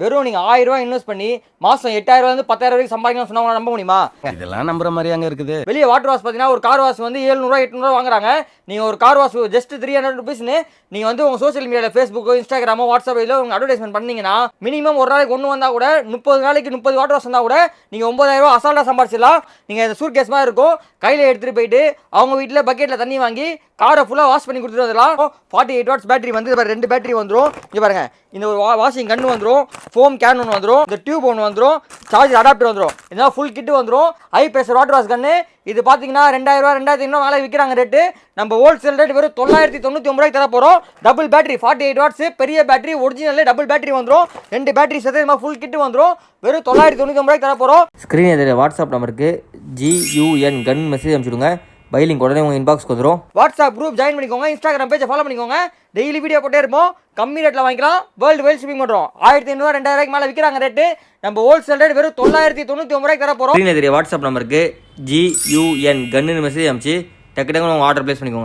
வெறும் நீங்கள் 1000 ரூபாய் இன்வெஸ்ட் பண்ணி மாதம் 8000 ரூபாய் 10,000 வரைக்கும் சம்பாதிக்கணும்னு சொன்னா நம்ப முடியுமா? இதெல்லாம் நம்புற மாதிரி அங்கே இருக்குது. வெளியே வாட்டர் வாஷ் பார்த்தீங்கன்னா ஒரு கார் வாஷ் வந்து 700 800 வாங்குறாங்க. நீங்கள் ஒரு கார் வாஷ் ஜஸ்ட் 300 ருபீஸ்னு நீங்கள் வந்து உங்கள் சோஷியல் மீடியாவில் ஃபேஸ்புக்கோ இன்ஸ்டாகிராமோ வாட்ஸ்அப் இதில் உங்கள் அட்வர்டைஸ்மெண்ட் பண்ணீங்கன்னா மினிமம் ஒரு நாளைக்கு ஒன்று வந்தால் கூட 30 நாளைக்கு 30 வாட்டர் வாஷ் வந்தால் கூட நீங்கள் 9000 ரூபா அசால்ட்டாக சம்பாதிச்சிடலாம். நீங்கள் இந்த சூட் கேஸ் மாதிரி இருக்கும், கையில் எடுத்துகிட்டு போயிட்டு அவங்க வீட்டில் பக்கெட்டில் தண்ணி வாங்கி காரை ஃபுல்லாக வாஷ் பண்ணி கொடுத்துட்டு வந்துடலாம். 48 வாட்ஸ் பேட்டரி வந்து 2 பேட்டரி வந்துடும். இங்கே பாருங்க, இந்த ஒரு வாஷிங் கன்று வந்துடும், ஃபோம் கேன் ஒன்று வந்துடும், இந்த டியூப் ஒன்று வந்துடும், சார்ஜர் அடாப்டர் வந்துடும், இதெல்லாம் ஃபுல் கிட்டு வந்துடும். ஹை ப்ரெஷர் வாட்டர் வாஷ் கன்று இது பார்த்தீங்கன்னா 2000 ரூபா 2500 மேலே விற்கிறாங்க ரேட்டு. நம்ம ஹோல்சேல் ரேட் வெறும் 999 ரூபாய்க்கு தர போகிறோம். டபுள் பேட்டரி 48 வாட்ஸ் பெரிய பேட்டரி ஒரிஜினல் டபுள் பேட்டரி வந்துடும். 2 பேட்டரி சேர்த்து இந்த ஃபுல் கிட்டு வந்துடும். வெறும் 999 ரூபாய்க்கு தர போகிறோம். ஸ்க்ரீன் எதிர வாட்ஸ்அப் நம்பருக்கு GUN கன் மெசேஜ் அனுப்பிச்சுடுங்க. பை லிங்க் உடனே உங்கள் இன்பாக்ஸ்க்கு வந்துடும். வாட்ஸ்அப் குரூப் ஜாயின் பண்ணிக்கோங்க, இன்ஸ்டாகிராம் பேஜை ஃபாலோ பண்ணிக்கோங்க. டெய்லி வீடியோ போட்டே இருப்போம். கம்மி ரேட்டில் வாங்கிக்கலாம். வேர்ல்டு வைட் ஷிப்பிங் பண்ணுறோம். 1500 2000 மேலே விற்கிறாங்க ரேட்டு. நம்ம ஹோல்சேல் ரேட் வெறும் 999 ரூபாய்க்கு தர போகிறோம். ஸ்க்ரீன் எதிர வாட்ஸ்அப் நம்பருக்கு GUN கன்னு மெசேஜ் அனுப்பிச்சு டக்கு உங்கள் ஆர்டர் பிளேஸ் பண்ணிக்கோங்க.